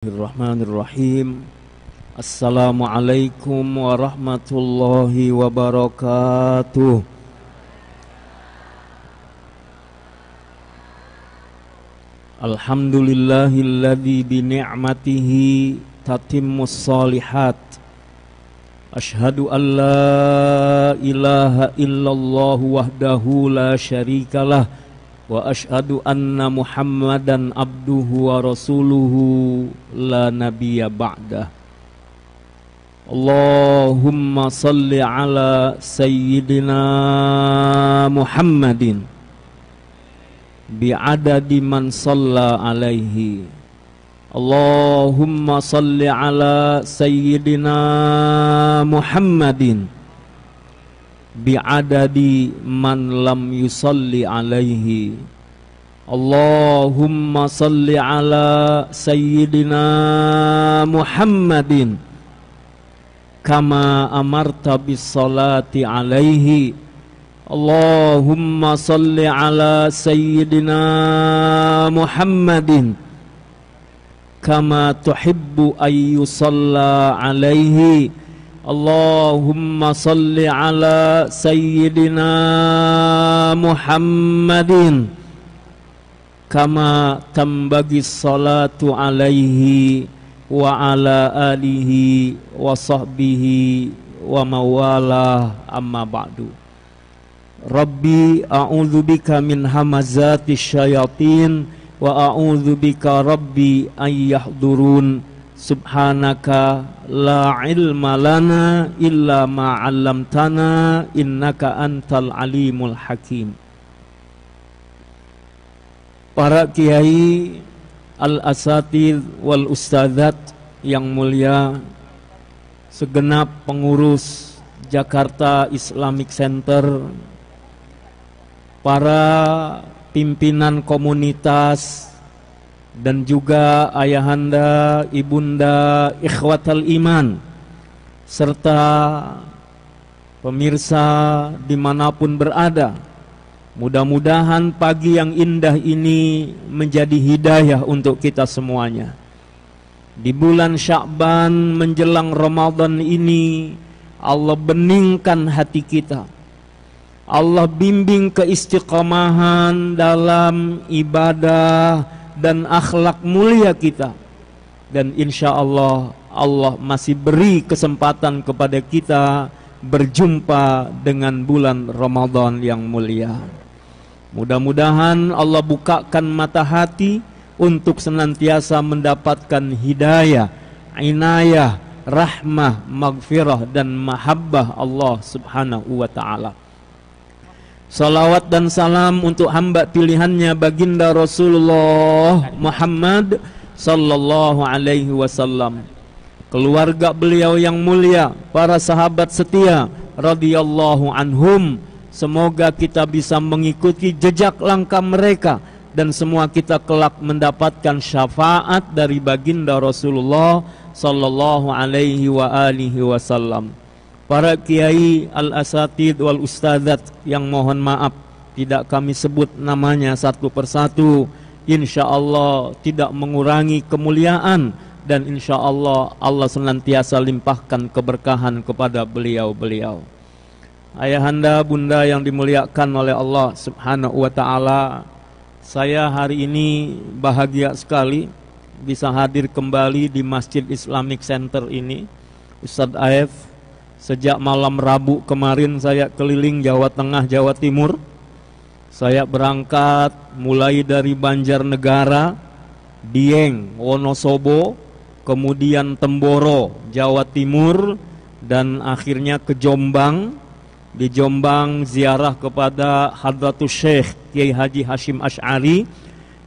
Bismillahirrahmanirrahim. Assalamualaikum warahmatullahi wabarakatuh. Alhamdulillahilladzi bi ni'matihi tatimmus shalihat. Asyhadu an la ilaha illallah wahdahu la syarikalah wa asyhadu anna Muhammadan abduhu wa rasuluhu la nabiyya ba'dah. Allahumma salli ala sayyidina Muhammadin bi'adadi man shalla alaihi. Allahumma salli ala sayyidina Muhammadin bi'adadi man lam yusalli alaihi. Allahumma salli ala sayyidina Muhammadin kama amarta bis salati alaihi. Allahumma salli ala sayyidina Muhammadin kama tuhibbu ayyusalla alaihi. Allahumma salli ala sayyidina Muhammadin kama tambagi salatu alaihi wa ala alihi wa sahbihi wa mawalah, amma ba'du. Rabbi a'udzubika min hamazati syayatin wa a'udzubika rabbi an yahdurun. Subhanaka la ilma lana illa ma 'allamtana innaka antal alimul hakim. Para kiai, al-asatidz wal ustadzat yang mulia, segenap pengurus Jakarta Islamic Center, para pimpinan komunitas, dan juga ayahanda, ibunda, ikhwatal iman, serta pemirsa dimanapun berada. Mudah-mudahan pagi yang indah ini menjadi hidayah untuk kita semuanya. Di bulan Sya'ban menjelang Ramadan ini, Allah beningkan hati kita. Allah bimbing keistiqamahan dalam ibadah dan akhlak mulia kita. Dan insya Allah, Allah masih beri kesempatan kepada kita berjumpa dengan bulan Ramadan yang mulia. Mudah-mudahan Allah bukakan mata hati untuk senantiasa mendapatkan hidayah, inayah, rahmah, maghfirah dan mahabbah Allah subhanahu wa ta'ala. Salawat dan salam untuk hamba pilihannya baginda Rasulullah Muhammad sallallahu alaihi wasallam, keluarga beliau yang mulia, para sahabat setia radhiyallahu anhum. Semoga kita bisa mengikuti jejak langkah mereka dan semua kita kelak mendapatkan syafaat dari baginda Rasulullah sallallahu alaihi wa alihi wasallam. Para kiai, al-asatidz wal ustadzat yang mohon maaf tidak kami sebut namanya satu persatu, insya Allah tidak mengurangi kemuliaan, dan insya Allah Allah senantiasa limpahkan keberkahan kepada beliau-beliau. Ayahanda, bunda yang dimuliakan oleh Allah subhanahu wa ta'ala, saya hari ini bahagia sekali bisa hadir kembali di Masjid Islamic Center ini. Ustadz Aef, sejak malam Rabu kemarin saya keliling Jawa Tengah, Jawa Timur. Saya berangkat mulai dari Banjarnegara, Dieng, Wonosobo, kemudian Temboro, Jawa Timur, dan akhirnya ke Jombang. Di Jombang ziarah kepada Hadratus Syekh Kiai Haji Hashim Asy'ari.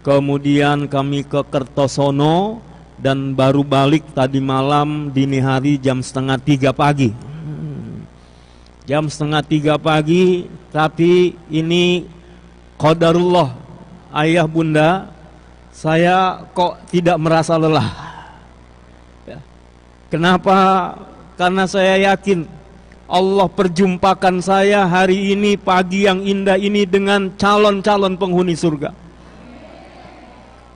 Kemudian kami ke Kertosono dan baru balik tadi malam dini hari jam 2:30 pagi. Jam 2:30 pagi, tapi ini qadarullah. Ayah bunda, saya kok tidak merasa lelah. Kenapa? Karena saya yakin Allah perjumpakan saya hari ini, pagi yang indah ini, dengan calon-calon penghuni surga,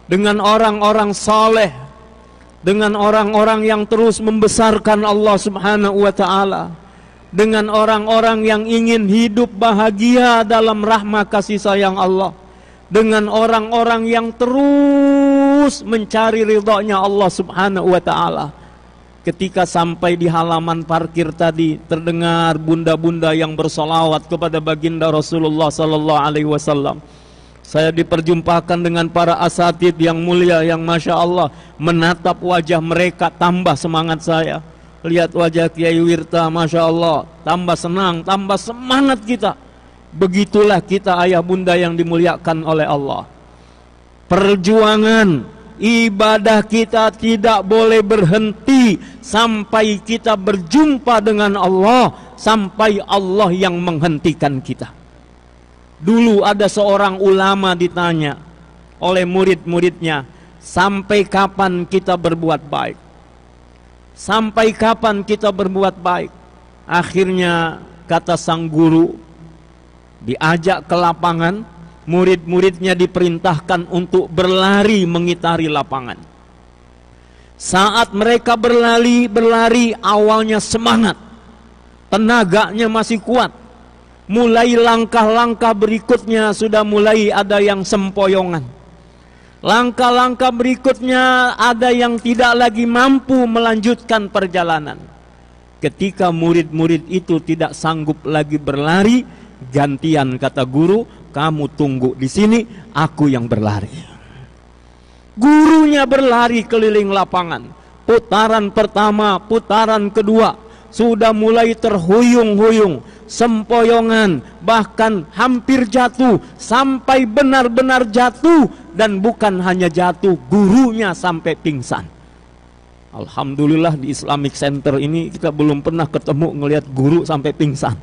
dengan orang-orang saleh, dengan orang-orang yang terus membesarkan Allah Subhanahu wa ta'ala, dengan orang-orang yang ingin hidup bahagia dalam rahmah kasih sayang Allah, dengan orang-orang yang terus mencari ridhonya Allah Subhanahu wa ta'ala. Ketika sampai di halaman parkir tadi, terdengar bunda-bunda yang bersolawat kepada baginda Rasulullah sallallahu alaihi wasallam. Saya diperjumpakan dengan para asatid yang mulia yang Masya Allah, menatap wajah mereka tambah semangat saya. Lihat wajah Kiai Wirta, Masya Allah, tambah senang, tambah semangat kita. Begitulah kita ayah bunda yang dimuliakan oleh Allah. Perjuangan ibadah kita tidak boleh berhenti sampai kita berjumpa dengan Allah, sampai Allah yang menghentikan kita. Dulu ada seorang ulama ditanya oleh murid-muridnya, sampai kapan kita berbuat baik? Sampai kapan kita berbuat baik? Akhirnya kata sang guru, diajak ke lapangan, murid-muridnya diperintahkan untuk berlari mengitari lapangan. Saat mereka berlari awalnya semangat, tenaganya masih kuat. Mulai langkah-langkah berikutnya sudah mulai ada yang sempoyongan. Langkah-langkah berikutnya ada yang tidak lagi mampu melanjutkan perjalanan. Ketika murid-murid itu tidak sanggup lagi berlari, gantian kata guru, kamu tunggu di sini, aku yang berlari. Gurunya berlari keliling lapangan. Putaran pertama, putaran kedua, sudah mulai terhuyung-huyung, sempoyongan, bahkan hampir jatuh, sampai benar-benar jatuh, dan bukan hanya jatuh, gurunya sampai pingsan. Alhamdulillah di Islamic Center ini kita belum pernah ketemu ngelihat guru sampai pingsan.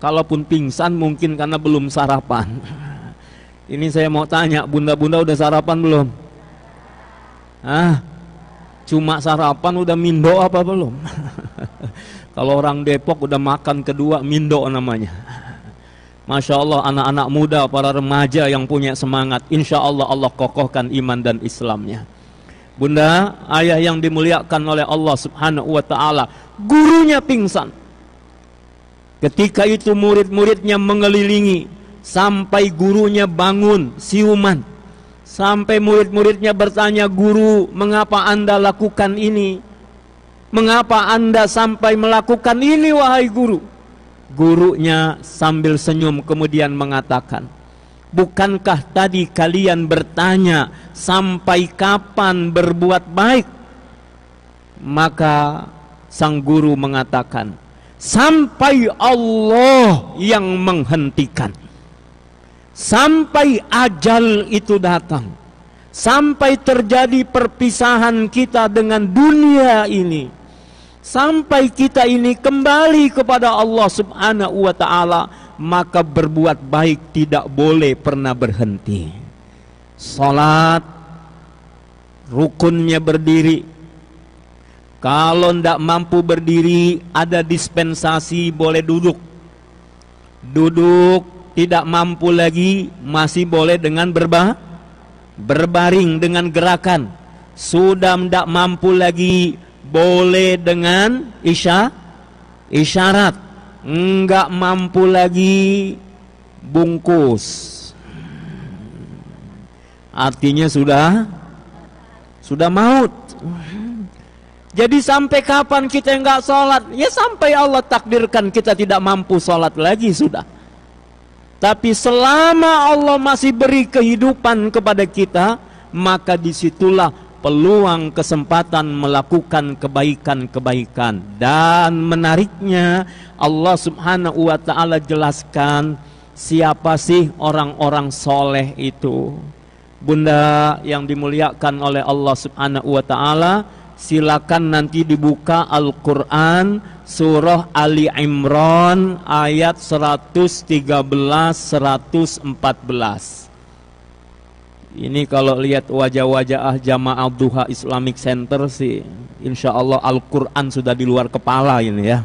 Kalaupun pingsan mungkin karena belum sarapan. Ini saya mau tanya, bunda-bunda udah sarapan belum? Cuma sarapan udah mindo apa belum? Kalau orang Depok udah makan kedua, mindo namanya. Masya Allah, anak-anak muda, para remaja yang punya semangat, insya Allah Allah kokohkan iman dan Islamnya. Bunda, ayah yang dimuliakan oleh Allah Subhanahu wa ta'ala, gurunya pingsan. Ketika itu murid-muridnya mengelilingi, sampai gurunya bangun siuman. Sampai murid-muridnya bertanya, guru, mengapa anda lakukan ini? Mengapa anda sampai melakukan ini wahai guru? Gurunya sambil senyum kemudian mengatakan, bukankah tadi kalian bertanya sampai kapan berbuat baik? Maka sang guru mengatakan, sampai Allah yang menghentikan, sampai ajal itu datang, sampai terjadi perpisahan kita dengan dunia ini, sampai kita ini kembali kepada Allah Subhanahu wa ta'ala, maka berbuat baik tidak boleh pernah berhenti. Salat rukunnya berdiri. Kalau tidak mampu berdiri, ada dispensasi boleh duduk. Duduk tidak mampu lagi, masih boleh dengan berbaring dengan gerakan. Sudah tidak mampu lagi, boleh dengan isyarat. Enggak mampu lagi, bungkus. Artinya sudah maut. Jadi sampai kapan kita enggak sholat? Ya sampai Allah takdirkan kita tidak mampu sholat lagi sudah. Tapi selama Allah masih beri kehidupan kepada kita, maka disitulah peluang kesempatan melakukan kebaikan-kebaikan. Dan menariknya, Allah Subhanahu wa ta'ala jelaskan siapa sih orang-orang soleh itu. Bunda yang dimuliakan oleh Allah Subhanahu wa ta'ala, silakan nanti dibuka Al-Quran surah Ali Imran ayat 113-114. Ini kalau lihat wajah-wajah jamaah duha Islamic Center sih, insya Allah Al-Quran sudah di luar kepala ini ya.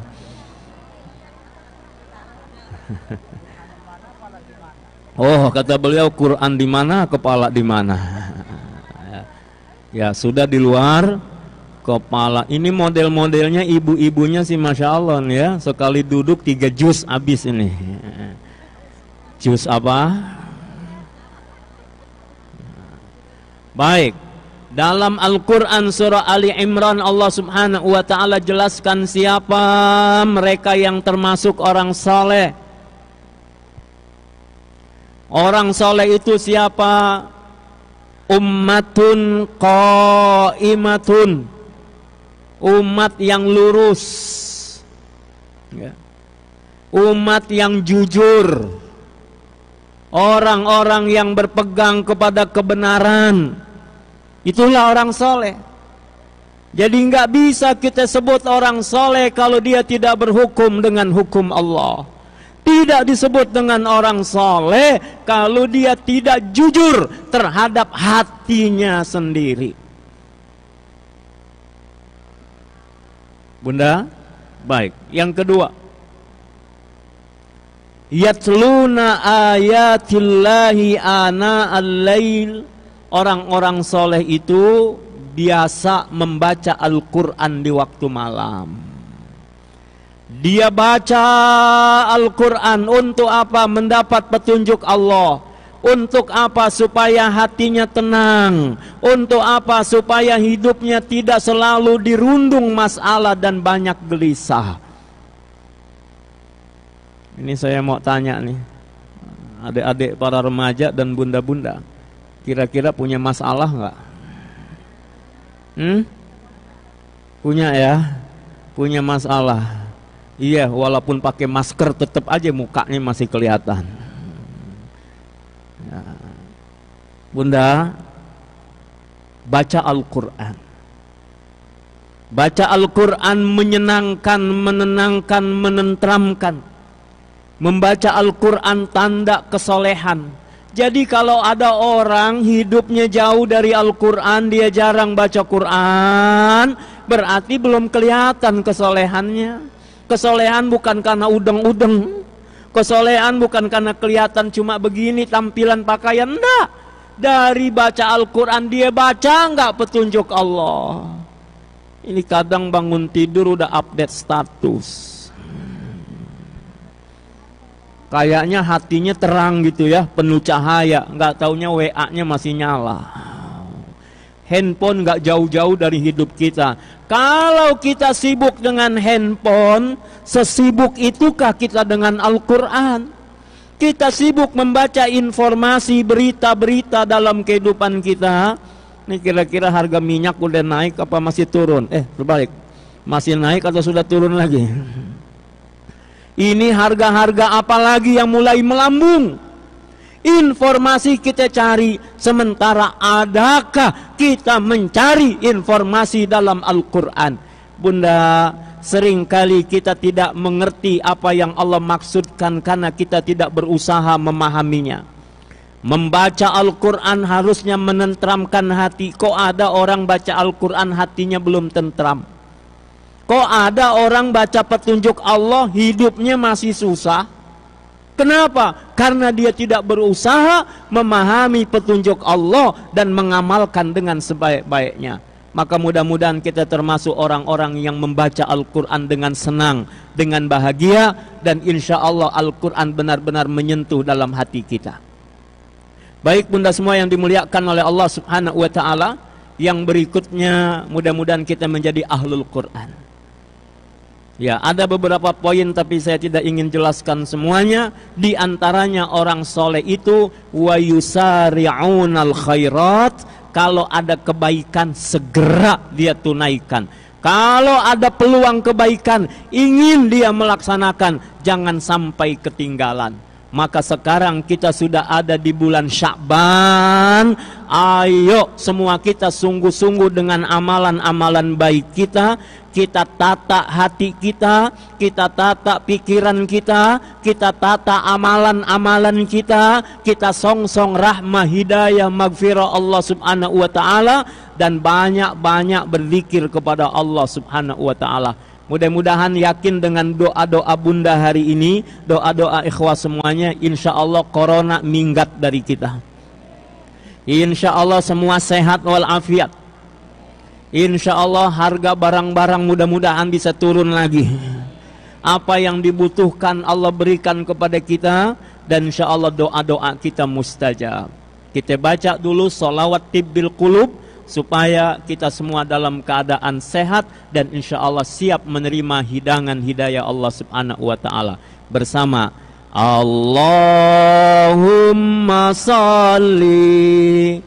Oh, kata beliau, Quran di mana, kepala di mana. Ya sudah di luar kepala. Ini model-modelnya ibu-ibunya sih Masya Allah nih ya. Sekali duduk 3 jus habis ini. Jus apa? Baik. Dalam Al-Quran surah Ali Imran Allah subhanahu wa ta'ala jelaskan siapa mereka yang termasuk orang saleh. Orang saleh itu siapa? Ummatun qaimatun, umat yang lurus ya. Umat yang jujur, orang-orang yang berpegang kepada kebenaran, itulah orang soleh. Jadi nggak bisa kita sebut orang soleh kalau dia tidak berhukum dengan hukum Allah. Tidak disebut dengan orang soleh kalau dia tidak jujur terhadap hatinya sendiri. Bunda, baik. Yang kedua, yatluna ayatillahi ana al-lail. Orang-orang soleh itu biasa membaca Al-Quran di waktu malam. Dia baca Al-Quran untuk apa? Mendapat petunjuk Allah. Untuk apa? Supaya hatinya tenang. Untuk apa? Supaya hidupnya tidak selalu dirundung masalah dan banyak gelisah. Ini saya mau tanya nih, adik-adik para remaja dan bunda-bunda, kira-kira punya masalah nggak? Punya ya? Punya masalah. Iya, walaupun pakai masker tetap aja mukanya masih kelihatan. Ya. Bunda, baca Al-Quran. Baca Al-Quran menyenangkan, menenangkan, menenteramkan. Membaca Al-Quran tanda kesolehan. Jadi kalau ada orang hidupnya jauh dari Al-Quran, dia jarang baca Quran, berarti belum kelihatan kesolehannya. Kesolehan bukan karena udeng-udeng. Kesolehan bukan karena kelihatan cuma begini tampilan pakaian, enggak. Dari baca Al-Quran, dia baca enggak petunjuk Allah. Ini kadang bangun tidur udah update status. Kayaknya hatinya terang gitu ya, penuh cahaya, enggak taunya WA-nya masih nyala. Handphone enggak jauh-jauh dari hidup kita. Kalau kita sibuk dengan handphone, sesibuk itukah kita dengan Al-Quran? Kita sibuk membaca informasi, berita-berita dalam kehidupan kita. Ini kira-kira harga minyak udah naik apa masih turun? Berbalik, masih naik atau sudah turun lagi? Ini harga-harga apa lagi yang mulai melambung? Informasi kita cari, sementara adakah kita mencari informasi dalam Al-Quran? Bunda, seringkali kita tidak mengerti apa yang Allah maksudkan karena kita tidak berusaha memahaminya. Membaca Al-Quran harusnya menenteramkan hati. Kok ada orang baca Al-Quran hatinya belum tentram? Kok ada orang baca petunjuk Allah hidupnya masih susah? Kenapa? Karena dia tidak berusaha memahami petunjuk Allah dan mengamalkan dengan sebaik-baiknya. Maka mudah-mudahan kita termasuk orang-orang yang membaca Al-Quran dengan senang, dengan bahagia, dan insya Allah Al-Quran benar-benar menyentuh dalam hati kita. Baik bunda semua yang dimuliakan oleh Allah subhanahu wa ta'ala, yang berikutnya mudah-mudahan kita menjadi ahlul Quran. Ya, ada beberapa poin tapi saya tidak ingin jelaskan semuanya. Di antaranya orang soleh itu wa yusari'unal khairat, kalau ada kebaikan segera dia tunaikan. Kalau ada peluang kebaikan ingin dia melaksanakan, jangan sampai ketinggalan. Maka sekarang kita sudah ada di bulan Sya'ban. Ayo semua kita sungguh-sungguh dengan amalan-amalan baik kita. Kita tata hati kita tata pikiran kita tata amalan-amalan kita songsong rahmah hidayah magfirah Allah subhanahu wa ta'ala, dan banyak-banyak berzikir kepada Allah subhanahu wa ta'ala. Mudah-mudahan yakin dengan doa-doa bunda hari ini, doa-doa ikhwah semuanya, insya Allah corona minggat dari kita. Insya Allah semua sehat walafiat. Insya Allah harga barang-barang mudah-mudahan bisa turun lagi. Apa yang dibutuhkan Allah berikan kepada kita, dan insya Allah doa-doa kita mustajab. Kita baca dulu sholawat tibbil qulub supaya kita semua dalam keadaan sehat dan insya Allah siap menerima hidangan hidayah Allah Subhanahu wa Ta'ala bersama Allahumma salli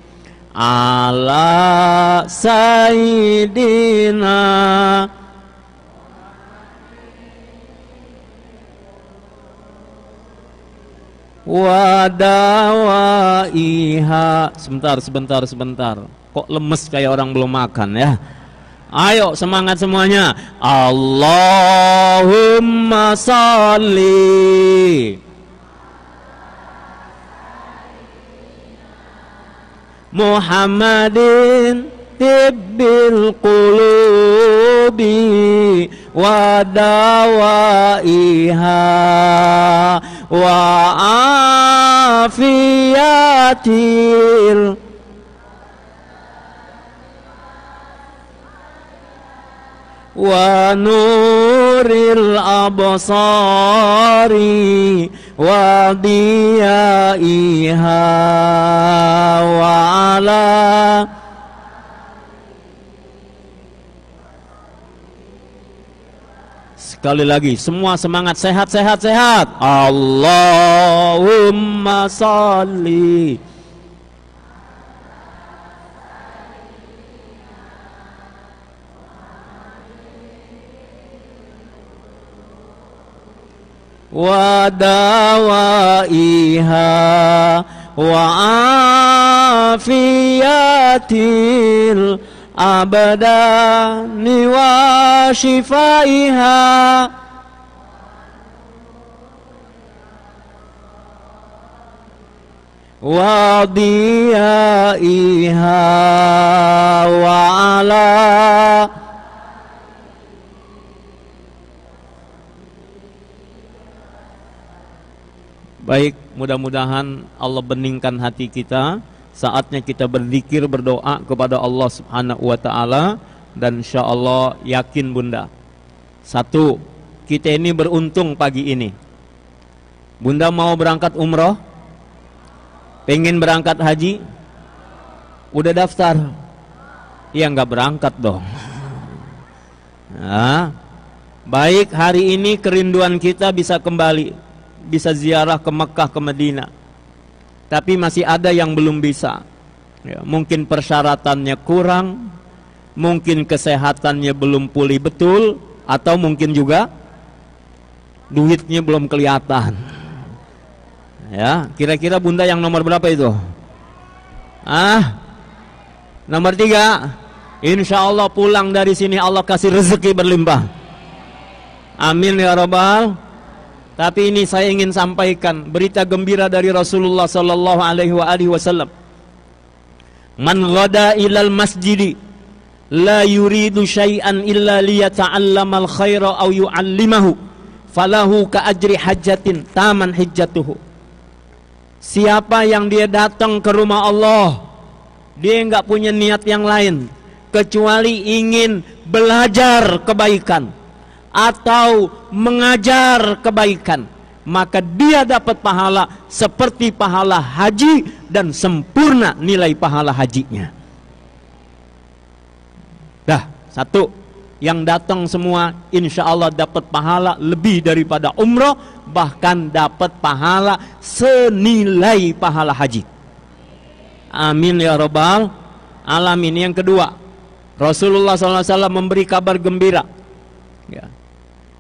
ala sayyidina wadawaiha. Sebentar. Kok lemes kayak orang belum makan ya? Ayo semangat semuanya. Allahumma salli Muhammadin tibbil qulubi wa dawaiha wa afiyatil wa nuril absari wa diyaiha wa ala sekali lagi semua semangat, sehat. Allahumma salli wa dawaiha wa afiyatil abadani wa shifaiha wa diyaiha wa ala baik, mudah-mudahan Allah beningkan hati kita. Saatnya kita berzikir, berdoa kepada Allah Subhanahu wa Ta'ala. Dan insya Allah yakin Bunda, satu, kita ini beruntung pagi ini. Bunda mau berangkat umroh, pengen berangkat haji, udah daftar? Ya nggak berangkat dong. Nah, baik, hari ini kerinduan kita bisa kembali, bisa ziarah ke Mekah, ke Madinah. Tapi masih ada yang belum bisa ya, mungkin persyaratannya kurang, mungkin kesehatannya belum pulih betul, atau mungkin juga duitnya belum kelihatan ya. Kira-kira Bunda yang nomor berapa itu? Nomor 3. Insya Allah pulang dari sini Allah kasih rezeki berlimpah, amin ya Rabbal. Tapi ini saya ingin sampaikan berita gembira dari Rasulullah sallallahu alaihi wasallam. Man ghada ilal masjidi la yuridu syai'an illa liyata'allamal khaira aw yu'allimahu falahu ka ajri hajjatin taman hijjatuhu. Siapa yang dia datang ke rumah Allah, dia enggak punya niat yang lain kecuali ingin belajar kebaikan atau mengajar kebaikan, maka dia dapat pahala seperti pahala haji dan sempurna nilai pahala hajinya. Dah, satu, yang datang semua insya Allah dapat pahala lebih daripada umroh, bahkan dapat pahala senilai pahala haji. Amin ya Rabbal alamin. Yang kedua, Rasulullah SAW memberi kabar gembira ya.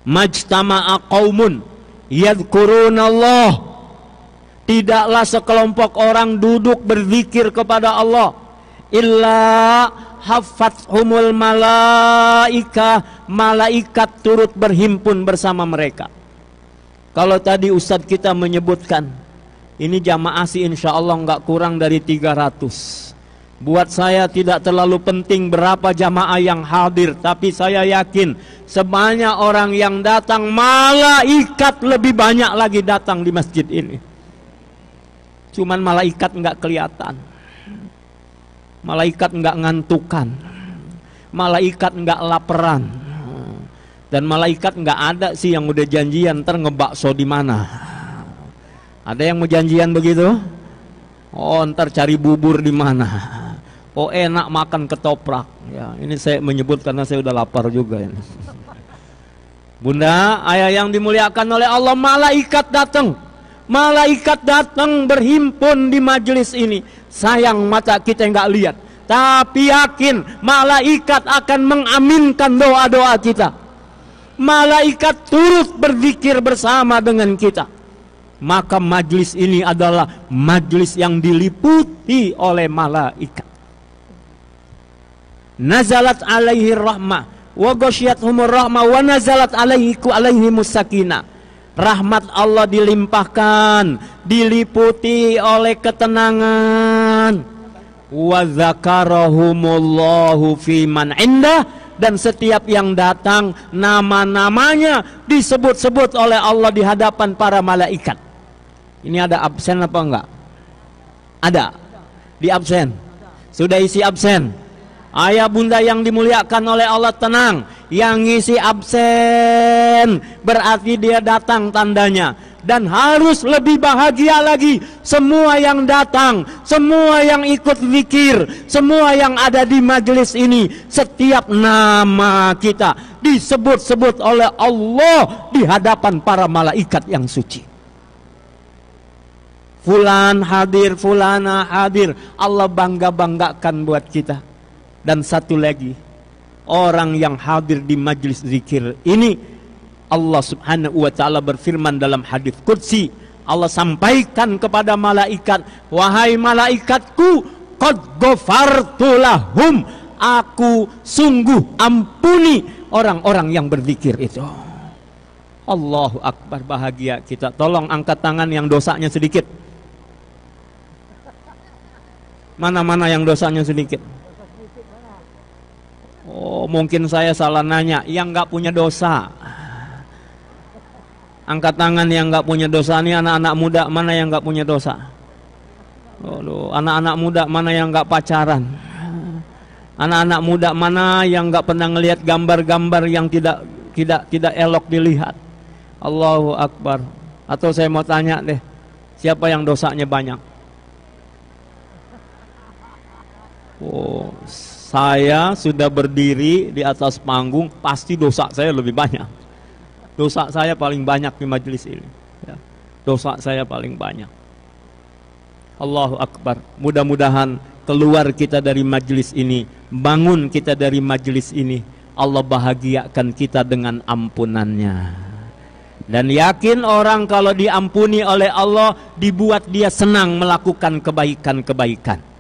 Majtama'a qaumun yadhkurunallah, tidaklah sekelompok orang duduk berzikir kepada Allah illa haffathumul malaikah, malaikat turut berhimpun bersama mereka. Kalau tadi Ustadz kita menyebutkan ini jamaah sih insya Allah nggak kurang dari 300. Buat saya tidak terlalu penting berapa jamaah yang hadir, tapi saya yakin sebanyak orang yang datang, malaikat lebih banyak lagi datang di masjid ini. Cuman malaikat nggak kelihatan, malaikat nggak ngantukan, malaikat nggak laparan. Dan malaikat nggak ada sih yang udah janjian ntar ngebakso di mana. Ada yang mau janjian begitu? Oh, ntar cari bubur di mana? Oh, enak makan ketoprak. Ya, ini saya menyebut karena saya udah lapar juga ini. Bunda, ayah yang dimuliakan oleh Allah, malaikat datang. Malaikat datang berhimpun di majelis ini. Sayang mata kita nggak lihat, tapi yakin malaikat akan mengaminkan doa-doa kita. Malaikat turut berzikir bersama dengan kita. Maka majelis ini adalah majelis yang diliputi oleh malaikat. Nazalat alaihi rahmah wa ghasyiyatuhumur rahmah wa nazalat alaihimus sakinah. Rahmat Allah dilimpahkan, diliputi oleh ketenangan. Wa dzakarahumullahu fi man indah, dan setiap yang datang nama-namanya disebut-sebut oleh Allah di hadapan para malaikat. Ini ada absen apa enggak? Ada. Di absen. Sudah isi absen. Ayah bunda yang dimuliakan oleh Allah, tenang. Yang ngisi absen berarti dia datang tandanya. Dan harus lebih bahagia lagi. Semua yang datang, semua yang ikut zikir, semua yang ada di majelis ini, setiap nama kita disebut-sebut oleh Allah di hadapan para malaikat yang suci. Fulan hadir, fulana hadir. Allah bangga-banggakan buat kita. Dan satu lagi, orang yang hadir di majelis zikir ini, Allah subhanahu wa ta'ala berfirman dalam hadis qudsi. Allah sampaikan kepada malaikat, wahai malaikatku, qad ghafartu lahum, aku sungguh ampuni orang-orang yang berzikir itu. Allahu akbar, bahagia kita. Tolong angkat tangan yang dosanya sedikit. Mana-mana yang dosanya sedikit? Oh, mungkin saya salah nanya. Yang nggak punya dosa, angkat tangan yang nggak punya dosa. Ini anak-anak muda mana yang nggak punya dosa? Anak-anak muda mana yang nggak pacaran? Anak-anak muda mana yang nggak pernah ngelihat gambar-gambar yang tidak elok dilihat? Allahu akbar. Atau saya mau tanya deh, siapa yang dosanya banyak? Oh, saya sudah berdiri di atas panggung, pasti dosa saya lebih banyak. Dosa saya paling banyak di majelis ini. Ya, dosa saya paling banyak. Allahu akbar. Mudah-mudahan keluar kita dari majelis ini, bangun kita dari majelis ini, Allah bahagiakan kita dengan ampunannya. Dan yakin orang kalau diampuni oleh Allah, dibuat dia senang melakukan kebaikan-kebaikan.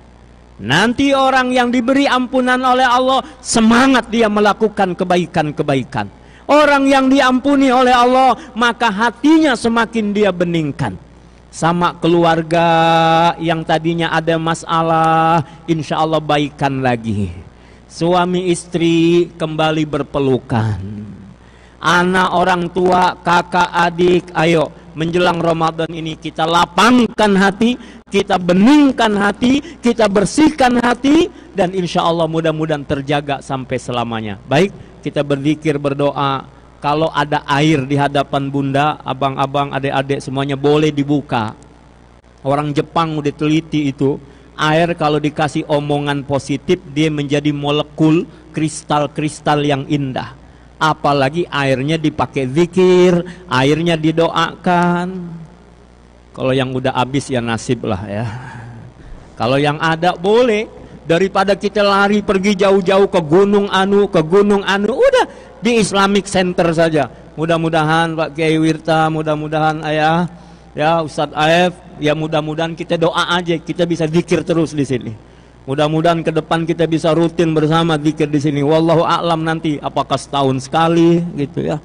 Nanti orang yang diberi ampunan oleh Allah, semangat dia melakukan kebaikan-kebaikan. Orang yang diampuni oleh Allah, maka hatinya semakin dia beningkan. Sama keluarga yang tadinya ada masalah, insya Allah baikan lagi. Suami istri kembali berpelukan. Anak orang tua, kakak adik, ayo menjelang Ramadan ini kita lapangkan hati, kita beningkan hati, kita bersihkan hati, dan insya Allah mudah-mudahan terjaga sampai selamanya. Baik, kita berzikir, berdoa. Kalau ada air di hadapan bunda, abang-abang, adik-adik semuanya boleh dibuka. Orang Jepang udah teliti itu. Air kalau dikasih omongan positif, dia menjadi molekul kristal-kristal yang indah. Apalagi airnya dipakai zikir, airnya didoakan. Kalau yang udah habis ya nasib lah ya. Kalau yang ada boleh. Daripada kita lari pergi jauh-jauh ke gunung anu, udah di Islamic Center saja. Mudah-mudahan Pak Kiai Wirta, mudah-mudahan ayah, ya Ustadz Aef, ya mudah-mudahan kita doa aja, kita bisa zikir terus di sini. Mudah-mudahan ke depan kita bisa rutin bersama zikir di sini. Wallahu a'lam nanti apakah setahun sekali gitu ya.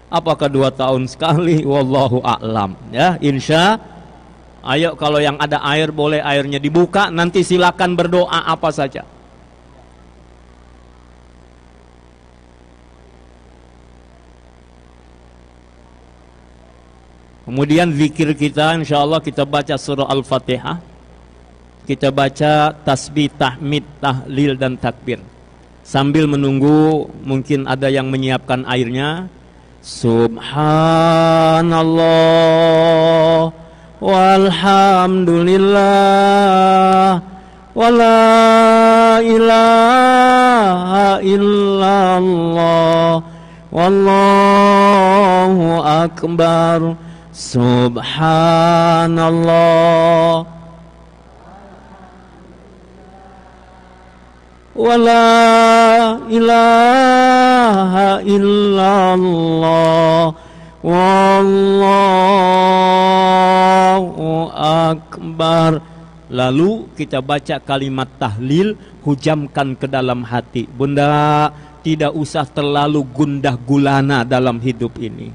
Apakah 2 tahun sekali? Wallahu a'lam ya. Insya. Ayo kalau yang ada air boleh airnya dibuka, nanti silakan berdoa apa saja. Kemudian zikir kita insya Allah kita baca surah Al-Fatihah. Kita baca tasbih, tahmid, tahlil dan takbir. Sambil menunggu mungkin ada yang menyiapkan airnya. Subhanallah walhamdulillah wala ilaha illallah wallahu akbar. Subhanallah wala ilaha illallah wallahu akbar. Lalu kita baca kalimat tahlil, hujamkan ke dalam hati. Bunda, tidak usah terlalu gundah gulana dalam hidup ini.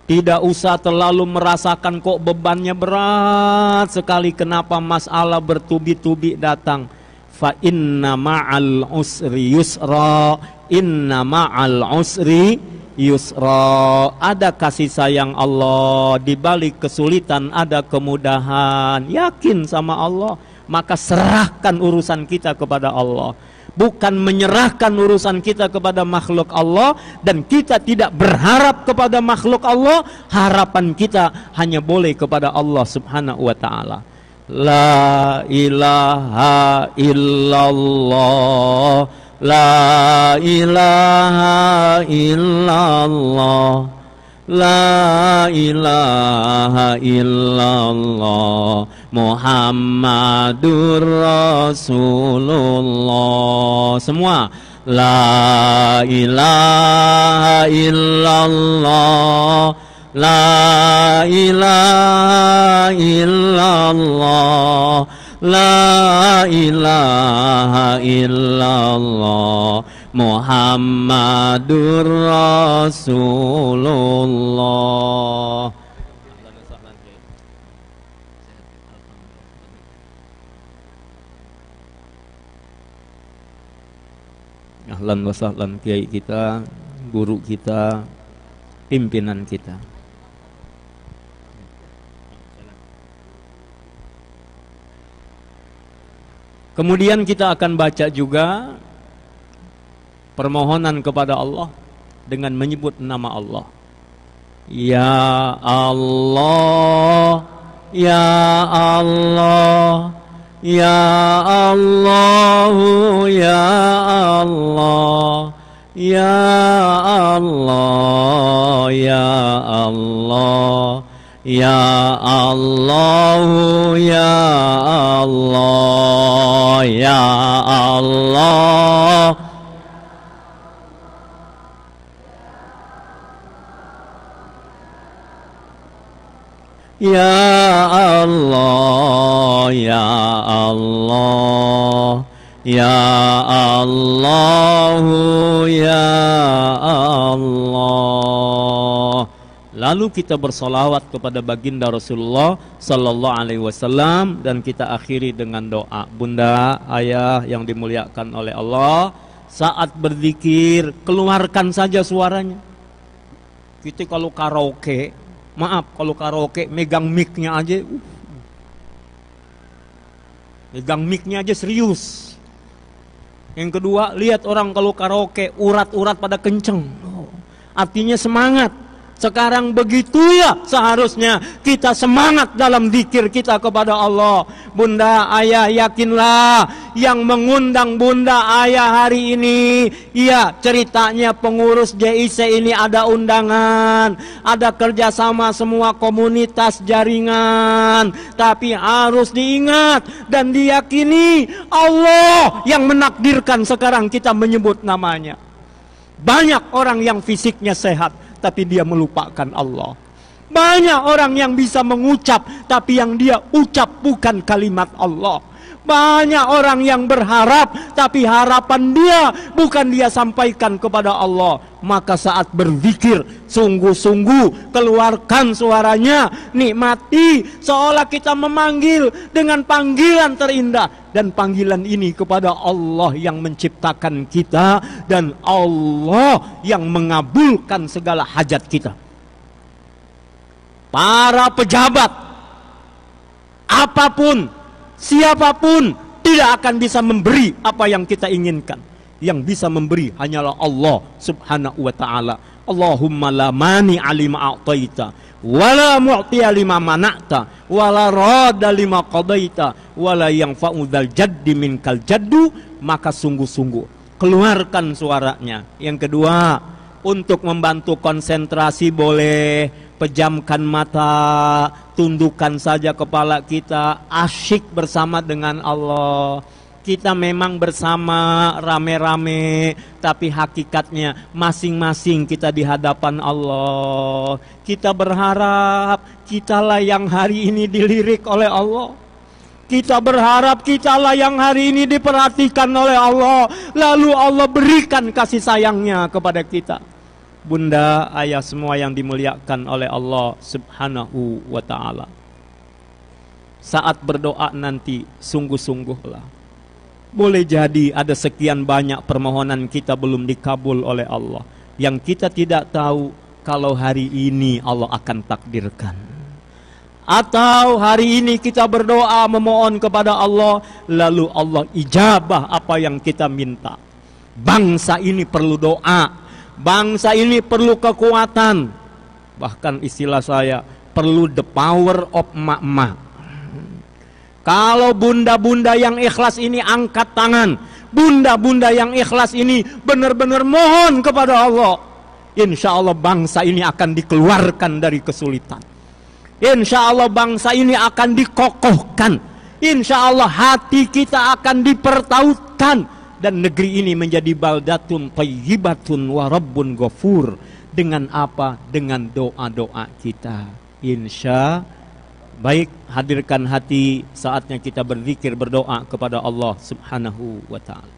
Tidak usah terlalu merasakan kok bebannya berat sekali. Kenapa masalah bertubi-tubi datang? Fa inna ma'al usri yusra, inna ma'al usri yusra. Ada kasih sayang Allah, di balik kesulitan ada kemudahan. Yakin sama Allah, maka serahkan urusan kita kepada Allah, bukan menyerahkan urusan kita kepada makhluk Allah. Dan kita tidak berharap kepada makhluk Allah, harapan kita hanya boleh kepada Allah subhanahu wa ta'ala. La ilaha illallah, la ilaha illallah, la ilaha illallah, Muhammadur Rasulullah. Semua la ilaha illallah, la ilaha illallah, la ilaha illallah, Muhammadur Rasulullah. Ahlan wa sahlan kiai kita, guru kita, pimpinan kita. Kemudian kita akan baca juga permohonan kepada Allah dengan menyebut nama Allah. Ya Allah, ya Allah, ya Allah, ya Allah, ya Allah, ya Allah, ya Allah, ya Allah, ya Allah. Ya Allah, ya Allah, ya Allah, ya Allah. Lalu kita bersolawat kepada baginda Rasulullah Sallallahu Alaihi Wasallam dan kita akhiri dengan doa. Bunda, ayah yang dimuliakan oleh Allah, saat berzikir keluarkan saja suaranya. Kita kalau karaoke, maaf, kalau karaoke megang mic-nya aja, megang mic-nya aja serius. Yang kedua, lihat orang kalau karaoke urat-urat pada kenceng, artinya semangat. Sekarang begitu ya seharusnya kita semangat dalam zikir kita kepada Allah. Bunda, ayah, yakinlah yang mengundang bunda, ayah hari ini, ya ceritanya pengurus JIC ini ada undangan, ada kerjasama semua komunitas jaringan. Tapi harus diingat dan diyakini Allah yang menakdirkan sekarang kita menyebut namanya. Banyak orang yang fisiknya sehat tapi dia melupakan Allah. Banyak orang yang bisa mengucap tapi yang dia ucap bukan kalimat Allah. Banyak orang yang berharap tapi harapan dia bukan dia sampaikan kepada Allah. Maka saat berzikir sungguh-sungguh keluarkan suaranya, nikmati seolah kita memanggil dengan panggilan terindah. Dan panggilan ini kepada Allah yang menciptakan kita dan Allah yang mengabulkan segala hajat kita. Para pejabat apapun, siapapun tidak akan bisa memberi apa yang kita inginkan. Yang bisa memberi hanyalah Allah subhanahu wa ta'ala. Allahumma la mani alima a'taita wala mu'tiya lima mana'ta wala rada lima qadaita wala yanfa'u dzal jaddi minkal jaddu. Maka sungguh-sungguh keluarkan suaranya. Yang kedua, untuk membantu konsentrasi boleh pejamkan mata, tundukkan saja kepala kita, asyik bersama dengan Allah. Kita memang bersama rame-rame, tapi hakikatnya masing-masing kita di hadapan Allah. Kita berharap kitalah yang hari ini dilirik oleh Allah. Kita berharap kitalah yang hari ini diperhatikan oleh Allah. Lalu Allah berikan kasih sayangnya kepada kita. Bunda, ayah semua yang dimuliakan oleh Allah subhanahu wa ta'ala, saat berdoa nanti sungguh-sungguhlah. Boleh jadi ada sekian banyak permohonan kita belum dikabul oleh Allah, yang kita tidak tahu kalau hari ini Allah akan takdirkan. Atau hari ini kita berdoa memohon kepada Allah, lalu Allah ijabah apa yang kita minta. Bangsa ini perlu doa, bangsa ini perlu kekuatan. Bahkan istilah saya, perlu the power of emak-emak. Kalau bunda-bunda yang ikhlas ini angkat tangan, bunda-bunda yang ikhlas ini benar-benar mohon kepada Allah, insya Allah bangsa ini akan dikeluarkan dari kesulitan. Insya Allah bangsa ini akan dikokohkan. Insya Allah hati kita akan dipertautkan. Dan negeri ini menjadi baldatun thayyibatun wa rabbun ghafur. Dengan apa? Dengan doa-doa kita. Insya Allah. Baik, hadirkan hati, saatnya kita berzikir, berdoa kepada Allah subhanahu wa ta'ala.